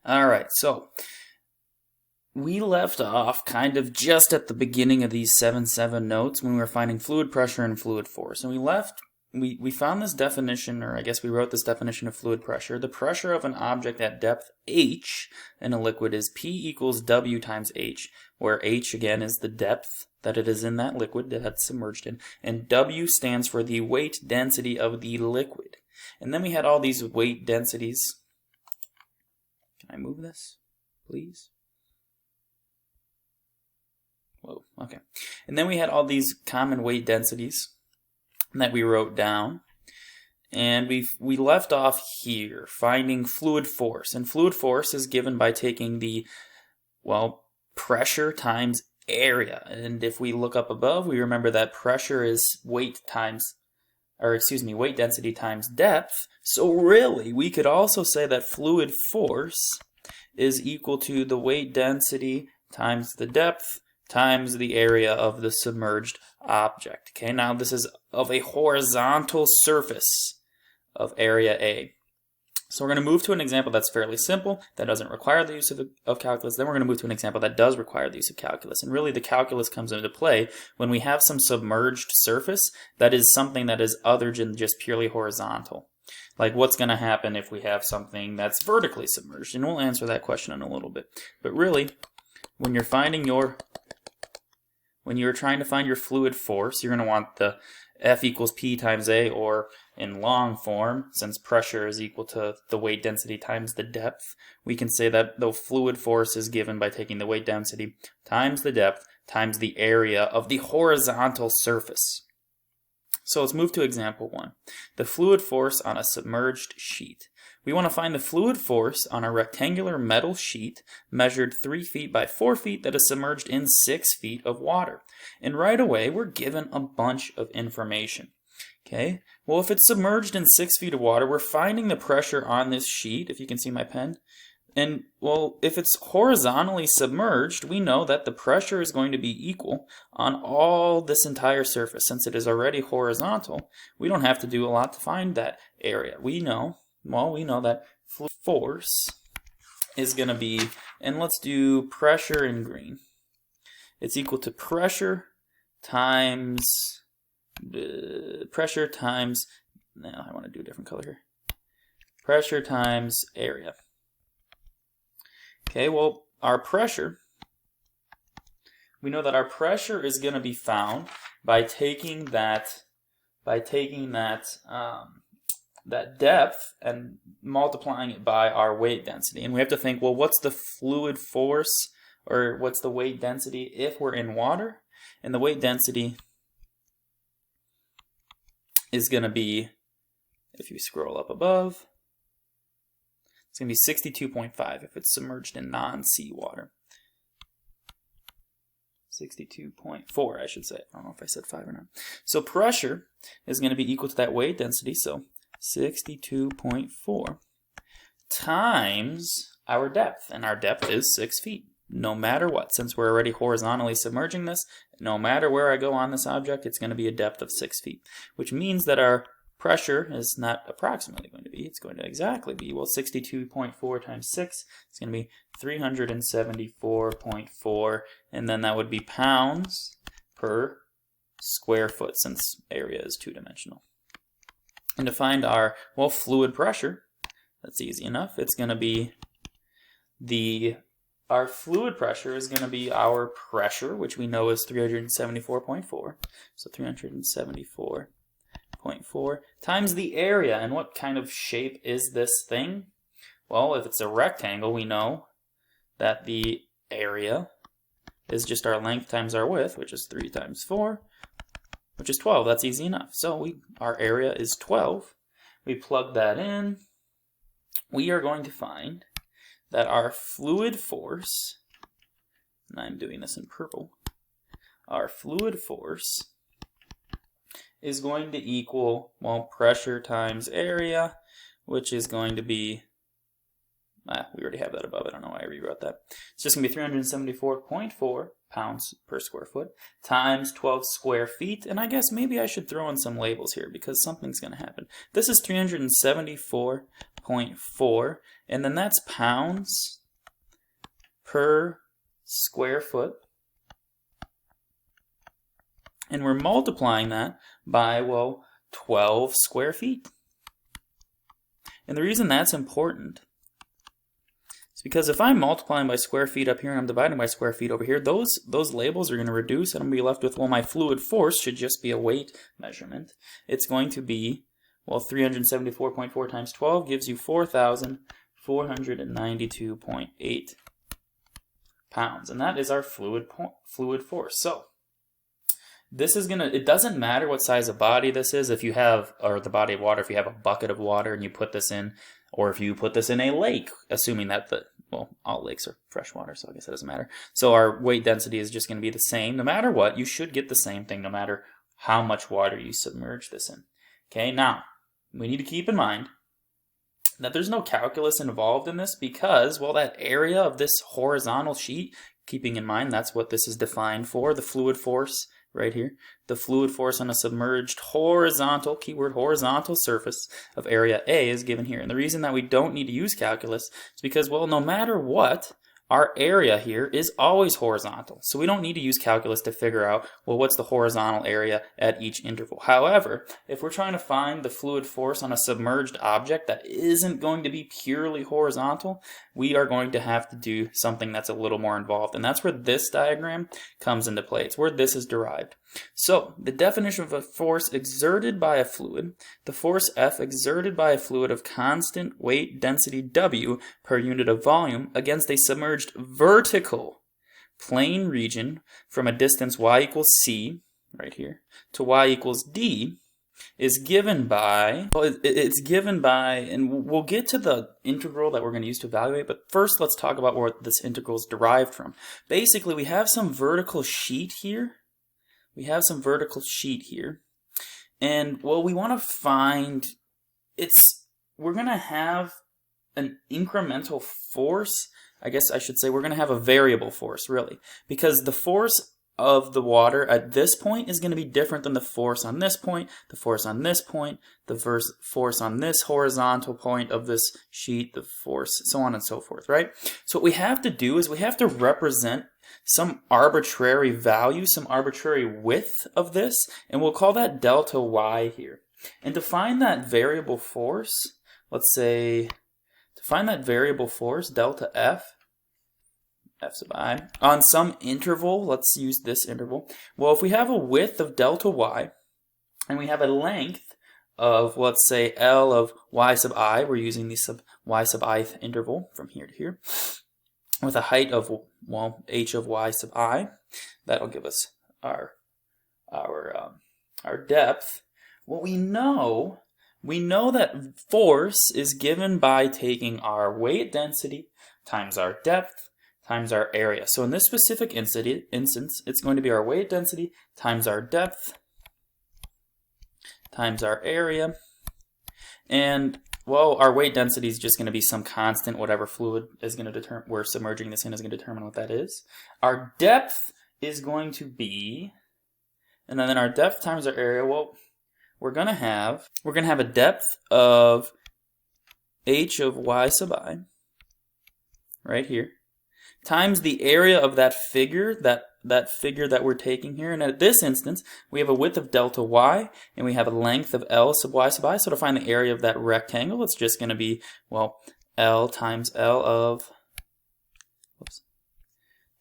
All right, so we left off kind of just at the beginning of these 7-7 notes when we were finding fluid pressure and fluid force. And we found this definition, or I guess we wrote this definition of fluid pressure. The pressure of an object at depth h in a liquid is P equals W times H, where H again is the depth that it is in that liquid that it's submerged in, and W stands for the weight density of the liquid. And then we had all these weight densities. Can I move this, please? Whoa, okay. And then we had all these common weight densities that we wrote down. And we left off here finding fluid force. And fluid force is given by taking the, pressure times area. And if we look up above, we remember that pressure is weight density times depth. So really, we could also say that fluid force is equal to the weight density times the depth times the area of the submerged object. Okay, now this is of a horizontal surface of area A. So we're going to move to an example that's fairly simple, that doesn't require the use of calculus. Then we're going to move to an example that does require the use of calculus. And really the calculus comes into play when we have some submerged surface that is something that is other than just purely horizontal. Like what's going to happen if we have something that's vertically submerged? And we'll answer that question in a little bit. But really, when you're trying to find your fluid force, you're going to want the F equals P times A, or in long form, since pressure is equal to the weight density times the depth, we can say that the fluid force is given by taking the weight density times the depth times the area of the horizontal surface. So let's move to example 1. The fluid force on a submerged sheet. We want to find the fluid force on a rectangular metal sheet measured 3 feet by 4 feet that is submerged in 6 feet of water. And right away, we're given a bunch of information. Okay, well, if it's submerged in 6 feet of water, we're finding the pressure on this sheet, if you can see my pen. And, well, if it's horizontally submerged, we know that the pressure is going to be equal on all this entire surface. Since it is already horizontal, we don't have to do a lot to find that area. We know that fluid force is going to be, and let's do pressure in green. It's equal to pressure times, now I want to do a different color here. Pressure times area. Okay, well, our pressure, we know that our pressure is going to be found by taking that depth and multiplying it by our weight density. And we have to think, well, what's the fluid force, or what's the weight density if we're in water? And the weight density is going to be, if you scroll up above, it's going to be 62.5 if it's submerged in non-sea water. 62.4, I should say. I don't know if I said 5 or not. So pressure is going to be equal to that weight density, so 62.4 times our depth, and our depth is 6 feet, no matter what. Since we're already horizontally submerging this, no matter where I go on this object, it's going to be a depth of 6 feet, which means that our pressure is not approximately going to be, it's going to exactly be, 62.4 times 6, it's going to be 374.4, and then that would be pounds per square foot, since area is two-dimensional. And to find our, fluid pressure, that's easy enough. It's going to be our fluid pressure is going to be our pressure, which we know is 374.4. So 374.4 times the area. And what kind of shape is this thing? Well, if it's a rectangle, we know that the area is just our length times our width, which is 3 times 4, which is 12. That's easy enough. So our area is 12. We plug that in. We are going to find that our fluid force, and I'm doing this in purple, our fluid force is going to equal, pressure times area, which is going to be, we already have that above. I don't know why I rewrote that. It's just going to be 374.4 pounds per square foot times 12 square feet. And I guess maybe I should throw in some labels here because something's going to happen. This is 374.4, and then that's pounds per square foot. And we're multiplying that by, well, 12 square feet. And the reason that's important is because if I'm multiplying by square feet up here and I'm dividing by square feet over here, those labels are going to reduce and I'm going to be left with, well, my fluid force should just be a weight measurement. It's going to be, well, 374.4 times 12 gives you 4,492.8 pounds. And that is our fluid force. So this is going to, it doesn't matter what size of body this is. If you have, or the body of water, if you have a bucket of water and you put this in, or if you put this in a lake, assuming that well, all lakes are freshwater, so I guess that doesn't matter. So our weight density is just going to be the same. No matter what, you should get the same thing no matter how much water you submerge this in. Okay, now, we need to keep in mind that there's no calculus involved in this because, well, that area of this horizontal sheet, keeping in mind that's what this is defined for, the fluid force right here, the fluid force on a submerged horizontal, keyword horizontal surface of area A is given here. And the reason that we don't need to use calculus is because, well, no matter what, our area here is always horizontal. So we don't need to use calculus to figure out, well, what's the horizontal area at each interval. However, if we're trying to find the fluid force on a submerged object that isn't going to be purely horizontal, we are going to have to do something that's a little more involved. And that's where this diagram comes into play. It's where this is derived. So the definition of a force exerted by a fluid, the force F exerted by a fluid of constant weight density W per unit of volume against a submerged vertical plane region from a distance y equals c, right here, to y equals d, is given by, well, it's given by, and we'll get to the integral that we're going to use to evaluate, but first let's talk about where this integral is derived from. Basically, we have some vertical sheet here. And well, we want to find, we're going to have an incremental force. I guess I should say we're going to have a variable force, really, because the force of the water at this point is going to be different than the force on this point, the force on this point, the force on this horizontal point of this sheet, the force, so on and so forth, right? So what we have to do is we have to represent some arbitrary value, some arbitrary width of this, and we'll call that delta y here. And to find that variable force, let's say, to find that variable force, delta f sub I, on some interval, let's use this interval. Well, if we have a width of delta y, and we have a length of, let's say, L of y sub I, we're using the y sub I interval from here to here, with a height of, well, h of y sub I, that'll give us our depth. Well, we know that force is given by taking our weight density times our depth times our area. So in this specific instance, it's going to be our weight density times our depth times our area. And, well, our weight density is just going to be some constant, whatever fluid is going to determine, we're submerging this in is going to determine what that is. Our depth is going to be, and then our depth times our area, well, we're going to have a depth of h of y sub I, right here, times the area of that figure, that figure that we're taking here. And at this instance, we have a width of delta y, and we have a length of L sub y sub I. So to find the area of that rectangle, it's just going to be, well, L times L of,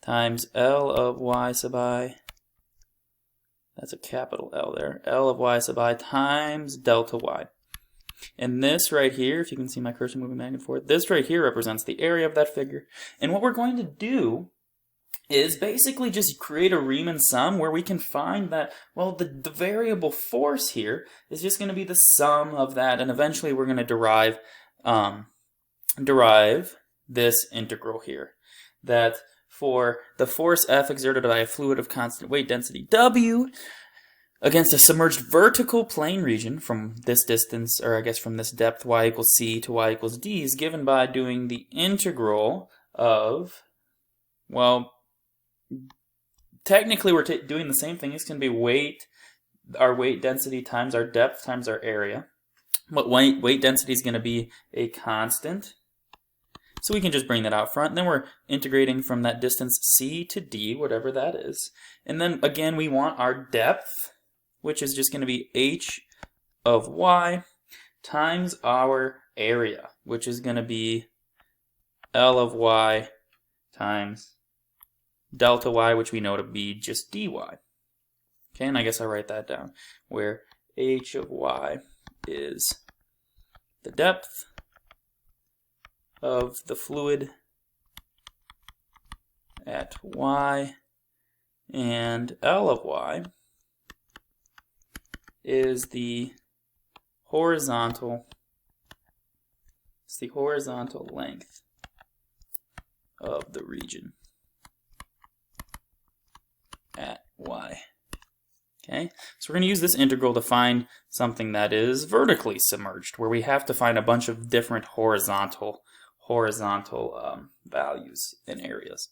times L of y sub I. That's a capital L there. L of y sub I times delta y. And this right here, if you can see my cursor moving back and forth, this right here represents the area of that figure. And what we're going to do is basically just create a Riemann sum where we can find that, well, the variable force here is just going to be the sum of that, and eventually we're going to derive this integral here. That for the force F exerted by a fluid of constant weight density W against a submerged vertical plane region from this distance, or I guess from this depth, y equals c to y equals d, is given by doing the integral of, well, technically we're doing the same thing. It's going to be our weight density times our depth times our area. But weight density is going to be a constant So we can just bring that out front. And then we're integrating from that distance c to d, whatever that is. And then again, we want our depth, which is just going to be h of y times our area, which is going to be L of y times delta y, which we know to be just dy. Okay, and I guess I write that down, where h of y is the depth of the fluid at y, and L of y is the horizontal length of the region at y. Okay, so we're going to use this integral to find something that is vertically submerged, where we have to find a bunch of different horizontal values and areas.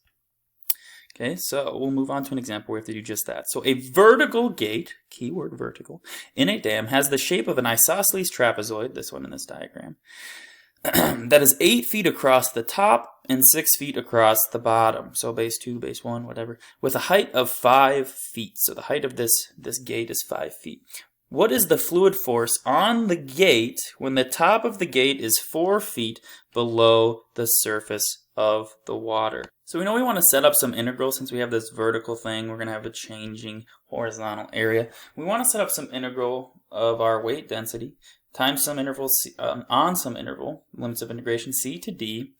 Okay, so we'll move on to an example where we have to do just that. So a vertical gate, keyword vertical, in a dam has the shape of an isosceles trapezoid, this one in this diagram, that is 8 feet across the top and 6 feet across the bottom. So base 2, base 1, whatever, with a height of 5 feet. So the height of this gate is 5 feet. What is the fluid force on the gate when the top of the gate is 4 feet below the surface of the water? So we know we want to set up some integrals since we have this vertical thing. We're going to have a changing horizontal area. We want to set up some integral of our weight density times some interval on some interval, limits of integration c to d,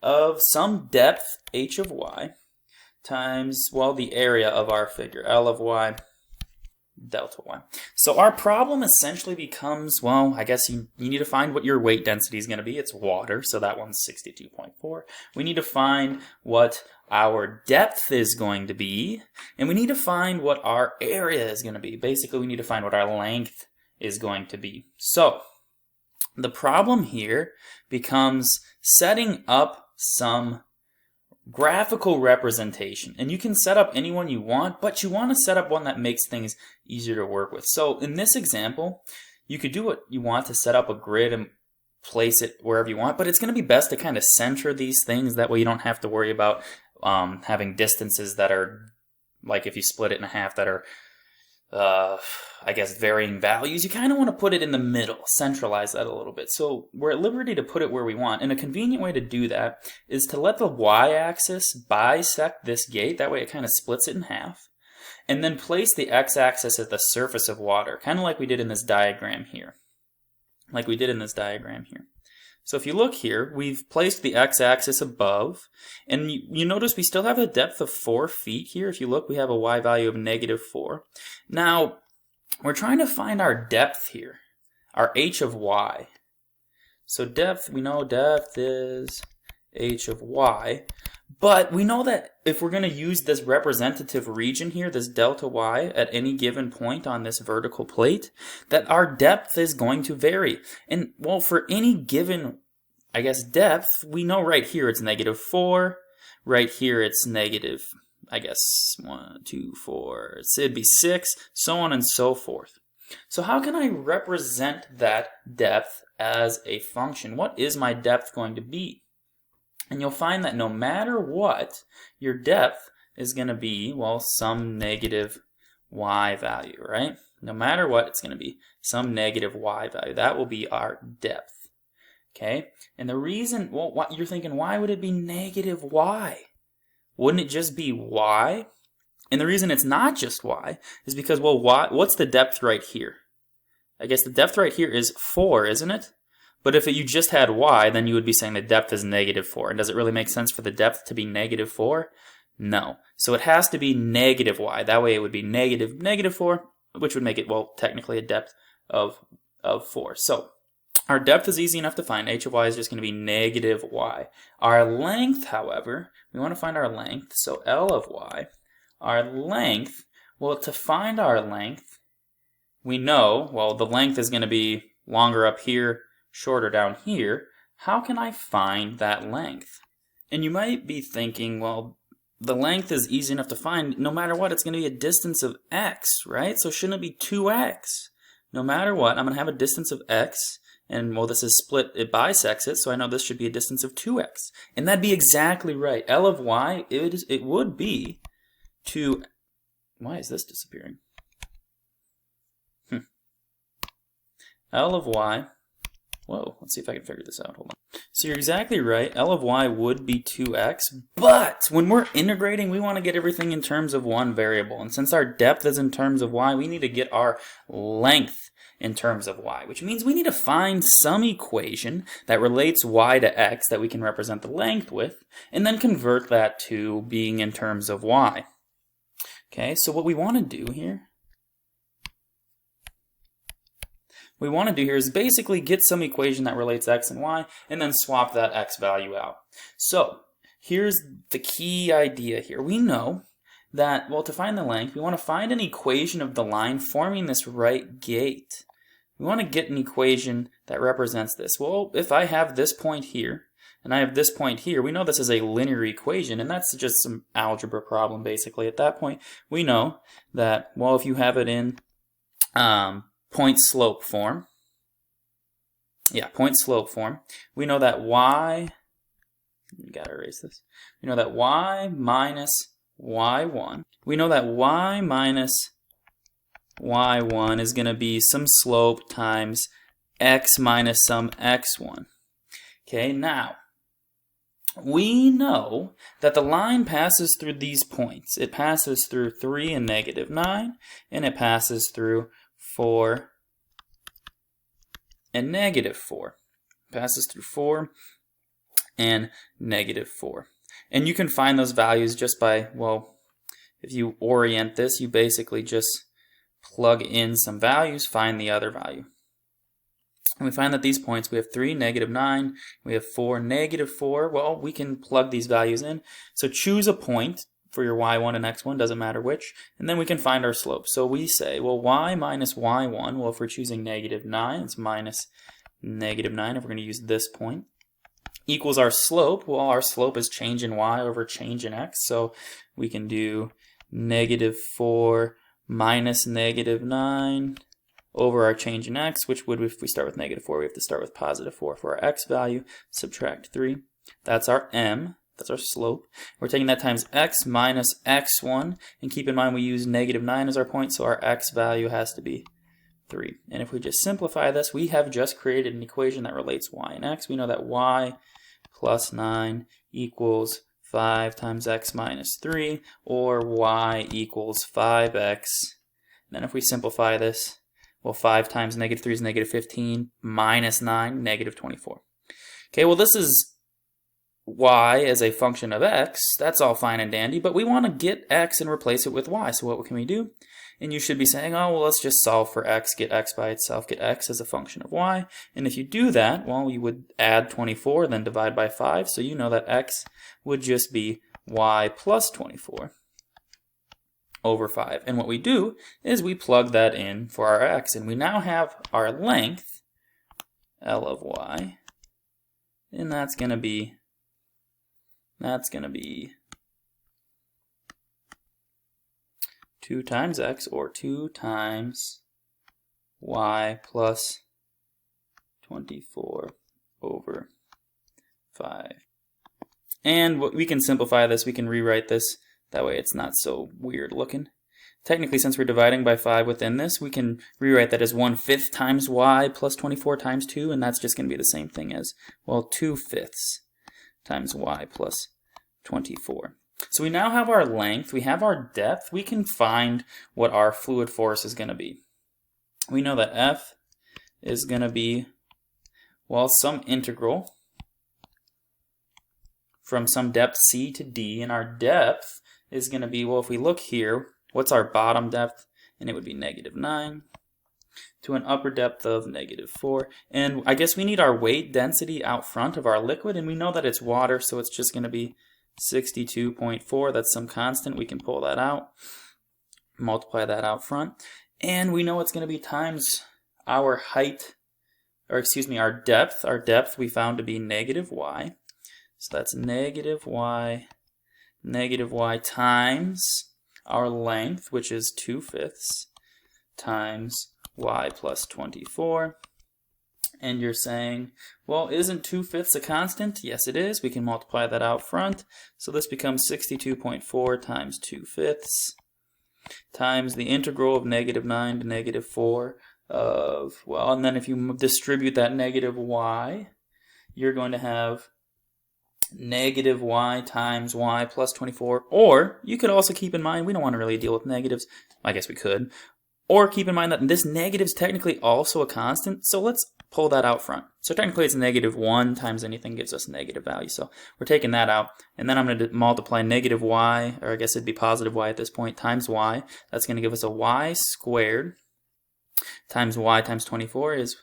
of some depth h of y times, well, the area of our figure, L of y delta y. So our problem essentially becomes, well, I guess you need to find what your weight density is going to be. It's water, so that one's 62.4. We need to find what our depth is going to be, and we need to find what our area is going to be. Basically, we need to find what our length is going to be. So the problem here becomes setting up some graphical representation. And you can set up any one you want, but you want to set up one that makes things easier to work with. So in this example, you could do what you want to set up a grid and place it wherever you want, but it's going to be best to kind of center these things. That way you don't have to worry about having distances that are, like if you split it in half, that are I guess varying values. You kind of want to put it in the middle, centralize that a little bit. So we're at liberty to put it where we want. And a convenient way to do that is to let the y-axis bisect this gate. That way it kind of splits it in half. And then place the x-axis at the surface of water, kind of like we did in this diagram here. So if you look here, we've placed the x-axis above, and you notice we still have a depth of 4 feet here. If you look, we have a y value of -4. Now, we're trying to find our depth here, our h of y. So depth, we know depth is h of y, but we know that if we're going to use this representative region here, this delta y, at any given point on this vertical plate, that our depth is going to vary. And, well, for any given, I guess, depth, we know right here it's -4, right here it's negative, I guess, 1, 2, 4, so it'd be 6, so on and so forth. So how can I represent that depth as a function? What is my depth going to be? And you'll find that no matter what, your depth is going to be, well, some negative y value, right? No matter what, it's going to be some negative y value. That will be our depth, okay? And the reason, well, what you're thinking, why would it be negative y? Wouldn't it just be y? And the reason it's not just y is because, well, what's the depth right here? I guess the depth right here is 4, isn't it? But if you just had y, then you would be saying the depth is -4. And does it really make sense for the depth to be -4? No. So it has to be negative y. That way it would be -4, which would make it, well, technically a depth of 4. So our depth is easy enough to find. H of y is just going to be -y. Our length, however, we want to find our length. So L of y, our length, well, to find our length, we know, well, the length is going to be longer up here, shorter down here. How can I find that length? And you might be thinking, well, the length is easy enough to find. No matter what, it's going to be a distance of x, right? So shouldn't it be 2x? No matter what, I'm going to have a distance of x, And well, this is split, it bisects it, so I know this should be a distance of 2x. And that'd be exactly right. L of y, it would be 2. Why is this disappearing? L of y, whoa, let's see if I can figure this out, hold on. So you're exactly right, L of y would be 2x, but when we're integrating, we want to get everything in terms of one variable. And since our depth is in terms of y, we need to get our length in terms of y, which means we need to find some equation that relates y to x that we can represent the length with, and then convert that to being in terms of y. Okay, so what we want to do here, is basically get some equation that relates x and y, and then swap that x value out. So here's the key idea here. We know that, well, to find the length, we want to find an equation of the line forming this right gate. We want to get an equation that represents this. Well, if I have this point here, and I have this point here, we know this is a linear equation, and that's just some algebra problem, basically. At that point, we know that, well, if you have it in point-slope form, point-slope form, we know that y, you gotta erase this, we know that y minus y1, we know that y minus y1 is going to be some slope times x minus some x1. Okay, now, we know that the line passes through these points. It passes through 3 and negative 9, and it passes through 4 and negative 4. Passes through 4 and negative 4. And you can find those values just by, well, if you orient this, you basically just plug in some values, find the other value. And we find that these points, we have 3, negative 9, we have 4, negative 4. Well, we can plug these values in. So choose a point for your y1 and x1, doesn't matter which, and then we can find our slope. So we say, well, y minus y1, well, if we're choosing negative 9, it's minus negative 9 if we're going to use this point, equals our slope. Well, our slope is change in y over change in x, so we can do negative 4 minus negative 9 over our change in x, which would, if we start with negative 4, we have to start with positive 4 for our x value, subtract 3. That's our m. That's our slope. We're taking that times x minus x1, and keep in mind we use negative 9 as our point, so our x value has to be 3. And if we just simplify this, we have just created an equation that relates y and x. We know that y plus 9 equals 5 times x minus 3, or y equals 5x. Then if we simplify this, well, 5 times negative 3 is negative 15, minus 9, negative 24. Okay, well, this is y as a function of x. That's all fine and dandy, but we want to get x and replace it with y. So what can we do? And you should be saying, oh, well, let's just solve for x, get x by itself, get x as a function of y. And if you do that, well, you would add 24, then divide by 5. So you know that x would just be y plus 24 over 5. And what we do is we plug that in for our x. And we now have our length, L of y, and that's going to be 2 times x, or 2 times y plus 24 over 5. And we can simplify this, we can rewrite this, that way it's not so weird looking. Technically, since we're dividing by 5 within this, we can rewrite that as 1/5 times y plus 24 times 2, and that's just going to be the same thing as, well, 2/5 times y plus 24. So we now have our length, we have our depth, we can find what our fluid force is going to be. We know that F is going to be, well, some integral from some depth C to D, and our depth is going to be, well, if we look here, what's our bottom depth? And it would be negative 9 to an upper depth of negative 4. And I guess we need our weight density out front of our liquid, and we know that it's water, so it's just going to be 62.4. That's some constant. We can pull that out, multiply that out front, and we know it's going to be times our height, or excuse me, our depth. Our depth we found to be negative y. So that's negative y times our length, which is 2/5, times y plus 24. And you're saying, well, isn't 2/5 a constant? Yes, it is. We can multiply that out front. So this becomes 62.4 times 2/5 times the integral of -9 to -4 of, well, and then if you distribute that negative y, you're going to have negative y times y plus 24. Or you could also keep in mind, we don't want to really deal with negatives. I guess we could. Or keep in mind that this negative is technically also a constant, so let's pull that out front. So technically it's -1 times anything gives us a negative value. So we're taking that out, and then I'm going to multiply negative y, or I guess it'd be positive y at this point, times y. That's going to give us a y squared times y times 24 is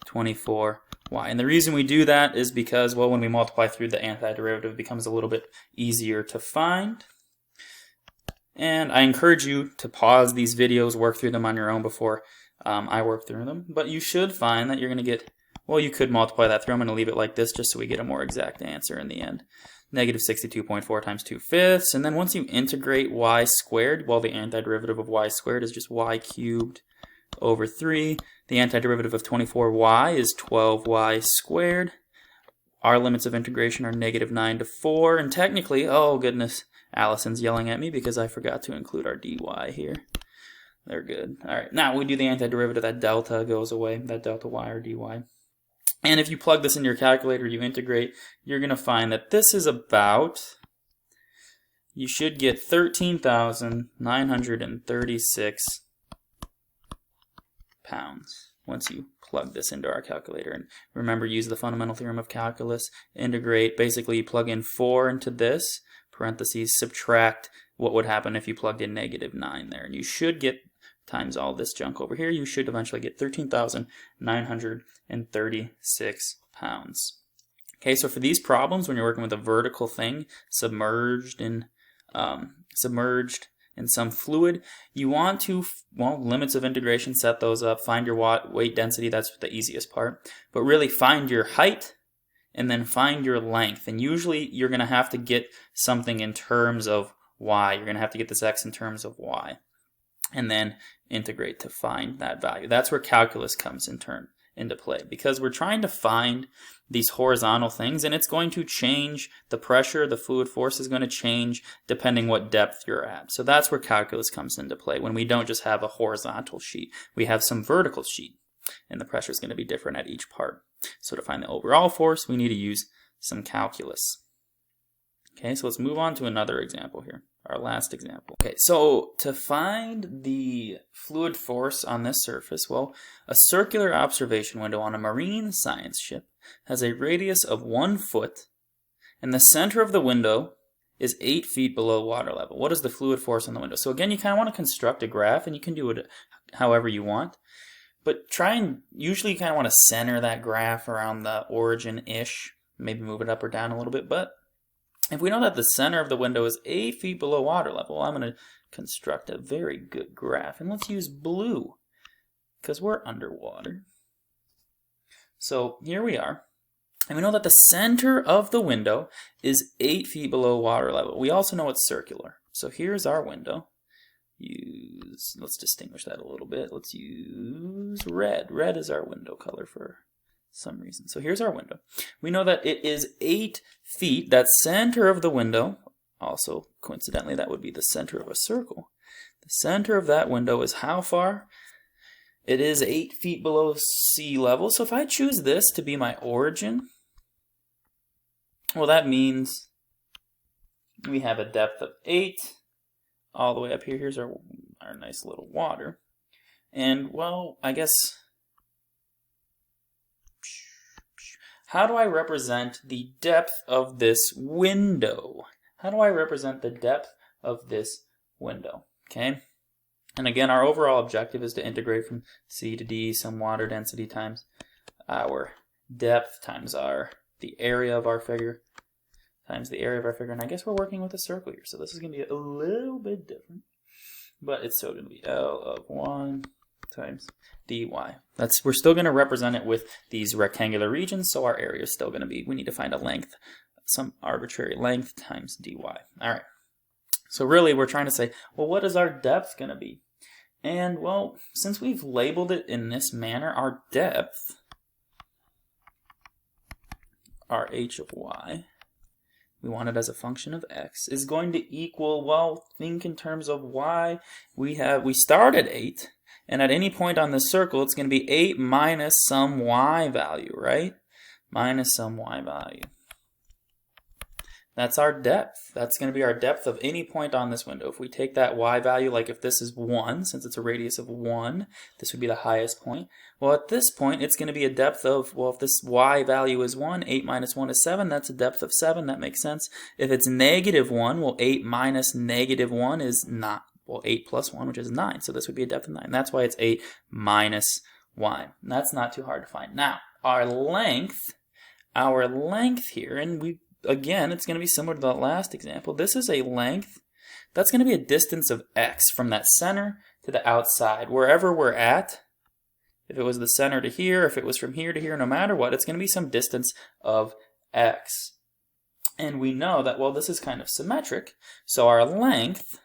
24y. And the reason we do that is because, well, when we multiply through, the antiderivative, it becomes a little bit easier to find. And I encourage you to pause these videos, work through them on your own before I work through them. But you should find that you're going to get, well, you could multiply that through. I'm going to leave it like this just so we get a more exact answer in the end. Negative 62.4 times 2/5. And then once you integrate y squared, well, the antiderivative of y squared is just y cubed over 3. The antiderivative of 24y is 12y squared. Our limits of integration are -9 to 4. And technically, oh goodness, Allison's yelling at me because I forgot to include our dy here. They're good. All right, now we do the antiderivative. That delta goes away, that delta y or dy. And if you plug this into your calculator, you integrate, you're going to find that this is about, you should get 13,936 pounds once you plug this into our calculator. And remember, use the fundamental theorem of calculus. Integrate, basically you plug in 4 into this, parentheses, subtract what would happen if you plugged in -9 there. And you should get, times all this junk over here, you should eventually get 13,936 pounds. Okay, so for these problems, when you're working with a vertical thing submerged in some fluid, you want to, well, limits of integration, set those up, find your weight density, that's the easiest part, but really find your height and then find your length. And usually you're going to have to get something in terms of y. You're going to have to get this x in terms of y, and then integrate to find that value. That's where calculus comes into play, because we're trying to find these horizontal things, and it's going to change the pressure, the fluid force is going to change depending what depth you're at. So that's where calculus comes into play, when we don't just have a horizontal sheet, we have some vertical sheet, and the pressure is going to be different at each part. So to find the overall force, we need to use some calculus. Okay, so let's move on to another example here, our last example. Okay, so to find the fluid force on this surface, well, a circular observation window on a marine science ship has a radius of 1 foot, and the center of the window is 8 feet below water level. What is the fluid force on the window? So again, you kind of want to construct a graph, and you can do it however you want, but usually you kind of want to center that graph around the origin-ish, maybe move it up or down a little bit, but if we know that the center of the window is 8 feet below water level, I'm going to construct a very good graph. And let's use blue, because we're underwater. So here we are. And we know that the center of the window is 8 feet below water level. We also know it's circular. So here's our window. Let's distinguish that a little bit. Let's use red. Red is our window color for some reason. So here's our window. We know that it is 8 feet. That center of the window, also coincidentally that would be the center of a circle. The center of that window is how far? It is 8 feet below sea level. So if I choose this to be my origin, well, that means we have a depth of 8 all the way up here. Here's our nice little water. And, well, I guess, how do I represent the depth of this window? How do I represent the depth of this window? Okay. And again, our overall objective is to integrate from C to D, some water density times our depth times the area of our figure times the area of our figure. And I guess we're working with a circle here, so this is going to be a little bit different. But it's still going to be L of 1 times dy. We're still going to represent it with these rectangular regions, so our area is still going to be, we need to find a length, some arbitrary length times dy. All right. So really we're trying to say, well, what is our depth going to be? And, well, since we've labeled it in this manner, our depth our h of y, we want it as a function of x, is going to equal, well, think in terms of y. We start at 8, and at any point on this circle, it's going to be 8 minus some y value, right? Minus some y value. That's our depth. That's going to be our depth of any point on this window. If we take that y value, like if this is 1, since it's a radius of 1, this would be the highest point. Well, at this point, it's going to be a depth of, well, if this y value is 1, 8 minus 1 is 7. That's a depth of 7. That makes sense. If it's negative 1, well, 8 minus negative 1 is not, well, 8 plus 1, which is 9. So this would be a depth of 9. That's why it's 8 minus y. And that's not too hard to find. Now, our length here, and again, it's going to be similar to the last example. This is a length. That's going to be a distance of x from that center to the outside. Wherever we're at, if it was the center to here, if it was from here to here, no matter what, it's going to be some distance of x. And we know that, well, this is kind of symmetric. So our length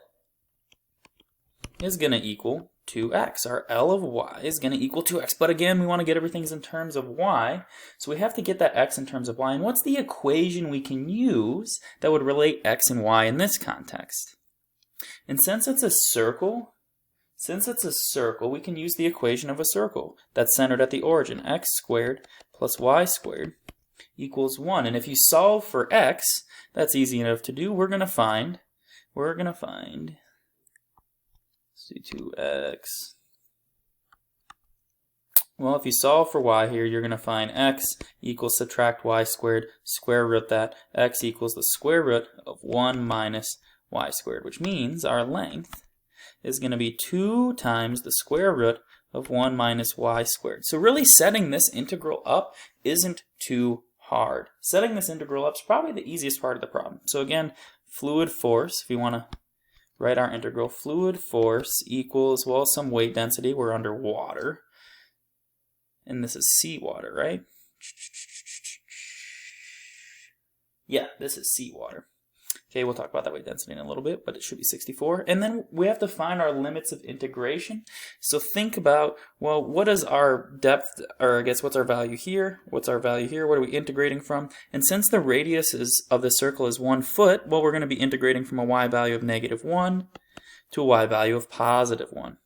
is going to equal 2x. Our L of y is going to equal 2x. But again, we want to get everything in terms of y. So we have to get that x in terms of y. And what's the equation we can use that would relate x and y in this context? And since it's a circle, we can use the equation of a circle that's centered at the origin. X squared plus y squared equals 1. And if you solve for x, that's easy enough to do. We're going to find C2x. Well, if you solve for y here, you're going to find x equals subtract y squared, square root that. X equals the square root of 1 minus y squared, which means our length is going to be 2 times the square root of 1 minus y squared. So really setting this integral up isn't too hard. Setting this integral up is probably the easiest part of the problem. So again, fluid force, if you want to write our integral, fluid force equals, well, some weight density. We're underwater. And this is seawater, right? Yeah, this is seawater. Okay, we'll talk about that weight density in a little bit, but it should be 64. And then we have to find our limits of integration. So think about, well, what is our depth, or I guess what's our value here? What's our value here? What are we integrating from? And since the radius of the circle is 1 foot, well, we're going to be integrating from a y value of -1 to a y value of +1.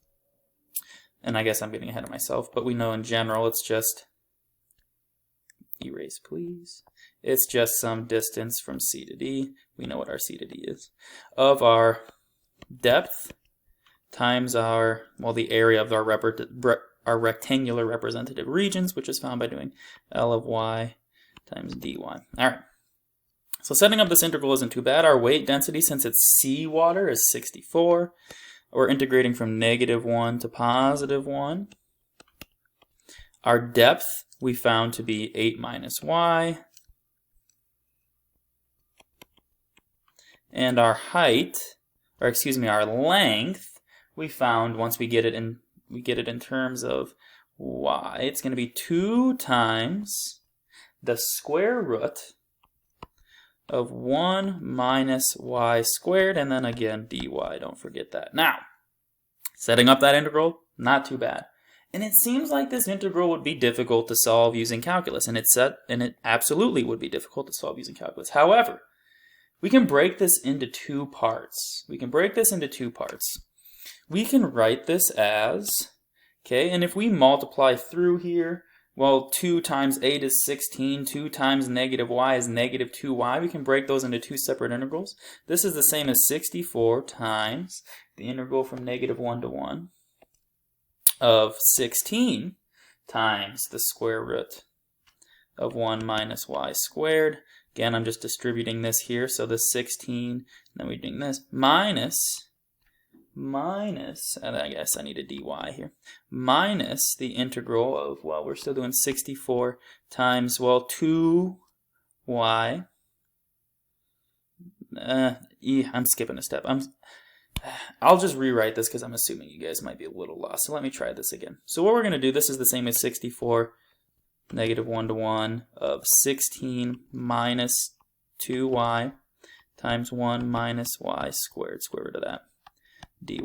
And I guess I'm getting ahead of myself, but we know in general it's just, erase please, it's just some distance from C to D. We know what our C to D is, of our depth times our, well, the area of our rectangular representative regions, which is found by doing L of y times dy. All right. So setting up this integral isn't too bad. Our weight density, since it's seawater, is 64. We're integrating from -1 to +1. Our depth we found to be 8 minus y. And our height, or excuse me, our length, we found once we get it in terms of y, it's going to be 2 times the square root of 1 minus y squared, and then again dy, don't forget that. Now, setting up that integral, not too bad. And it seems like this integral would be difficult to solve using calculus, and it absolutely would be difficult to solve using calculus. However, we can break this into 2 parts. We can write this as, okay, and if we multiply through here, well, 2 times 8 is 16, 2 times -y is -2y. We can break those into 2 separate integrals. This is the same as 64 times the integral from -1 to 1 of 16 times the square root of 1 minus y squared. Again, I'm just distributing this here, so this 16, and then we're doing this, minus, and I guess I need a dy here, minus the integral of, well, we're still doing 64 times, well, 2y, I'm skipping a step, I'll just rewrite this because I'm assuming you guys might be a little lost, so let me try this again. So what we're going to do, this is the same as 64 -1 to 1 of 16 minus 2y times 1 minus y squared, square root of that, dy.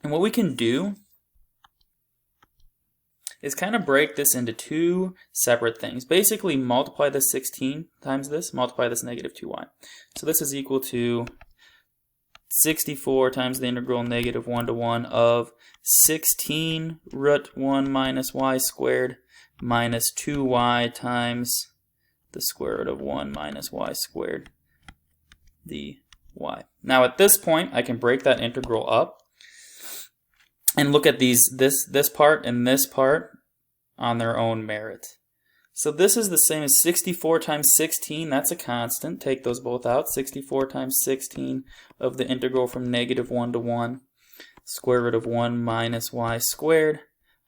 And what we can do is kind of break this into two separate things. Basically, multiply this 16 times this, multiply this negative 2y. So this is equal to 64 times the integral negative 1 to 1 of 16 root 1 minus y squared minus 2y times the square root of 1 minus y squared dy. Now at this point, I can break that integral up and look at this part and this part on their own merit. So this is the same as 64 times 16, that's a constant. Take those both out. 64 times 16 of the integral from negative 1 to 1, square root of 1 minus y squared,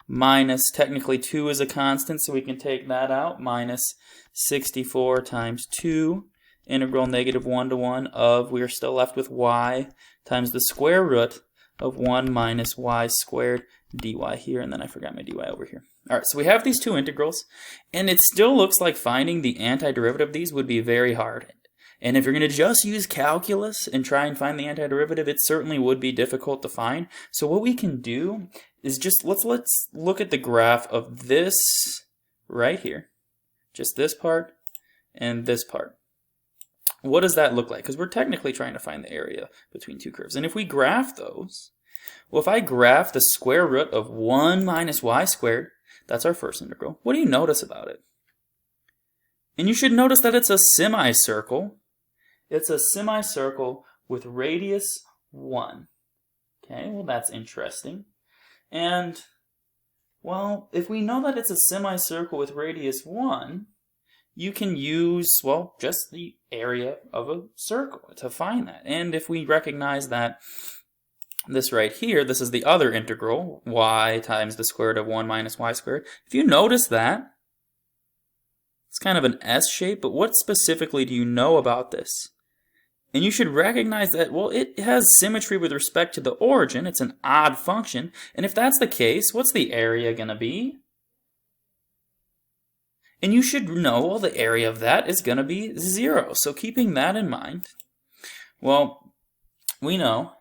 minus, technically 2 is a constant, so we can take that out, minus 64 times 2, integral negative 1 to 1 of, we are still left with y, times the square root of 1 minus y squared dy here, and then I forgot my dy over here. All right, so we have these two integrals, and it still looks like finding the antiderivative of these would be very hard. And if you're going to just use calculus and try and find the antiderivative, it certainly would be difficult to find. So what we can do is just, let's look at the graph of this right here. Just this part and this part. What does that look like? Because we're technically trying to find the area between two curves. And if we graph those, well, if I graph the square root of 1 minus y squared, that's our first integral. What do you notice about it? And you should notice that it's a semicircle. It's a semicircle with radius 1. Okay, well, that's interesting. And, well, if we know that it's a semicircle with radius 1, you can use, well, just the area of a circle to find that. And if we recognize that this right here, this is the other integral, y times the square root of 1 minus y squared. If you notice that, it's kind of an S shape, but what specifically do you know about this? And you should recognize that, well, it has symmetry with respect to the origin. It's an odd function. And if that's the case, what's the area going to be? And you should know, well, the area of that is going to be 0. So keeping that in mind, well, we know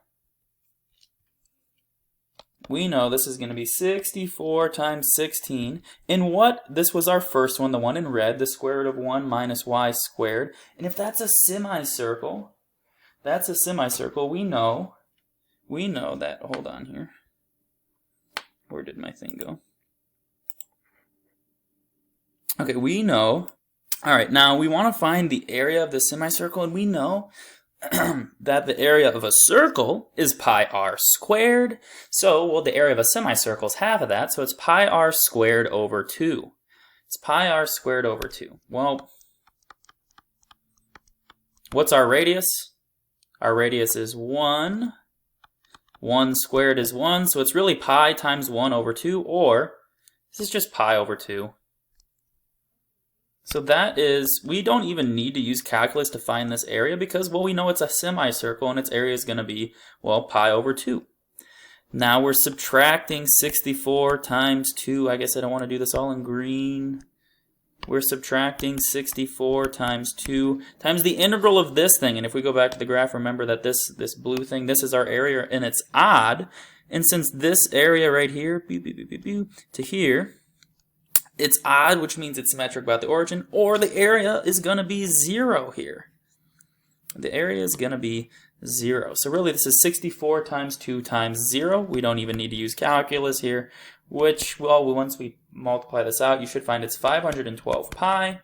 this is going to be 64 times 16. And what? This was our first one, the one in red, the square root of 1 minus y squared. And if that's a semicircle, we know that, hold on here. Where did my thing go? Okay, we know, all right, now we want to find the area of the semicircle, and we know that the area of a circle is pi r squared. So, well, the area of a semicircle is half of that, so it's pi r squared over 2. It's pi r squared over 2. Well, what's our radius? Our radius is 1. 1 squared is 1, so it's really pi times 1 over 2, or this is just pi over 2. So that is, we don't even need to use calculus to find this area because, well, we know it's a semicircle and its area is going to be, well, pi over 2. Now we're subtracting 64 times 2. I guess I don't want to do this all in green. We're subtracting 64 times 2 times the integral of this thing. And if we go back to the graph, remember that this blue thing, this is our area and it's odd. And since this area right here, to here, it's odd, which means it's symmetric about the origin, or the area is going to be 0 here. The area is going to be 0. So really this is 64 times 2 times 0. We don't even need to use calculus here, which, well, once we multiply this out, you should find it's 512 pi,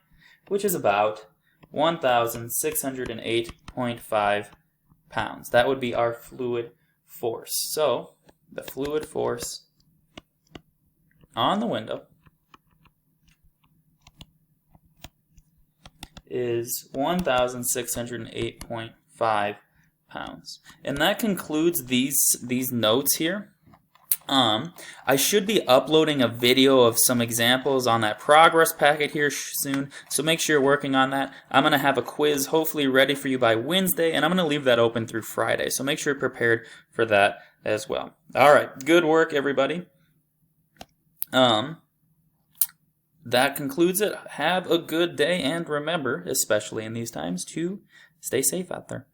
which is about 1,608.5 pounds. That would be our fluid force. So the fluid force on the window is 1,608.5 pounds. And that concludes these notes here. I should be uploading a video of some examples on that progress packet here soon, so make sure you're working on that. I'm going to have a quiz hopefully ready for you by Wednesday, and I'm going to leave that open through Friday, so make sure you're prepared for that as well. All right, good work, everybody. That concludes it. Have a good day, and remember, especially in these times, to stay safe out there.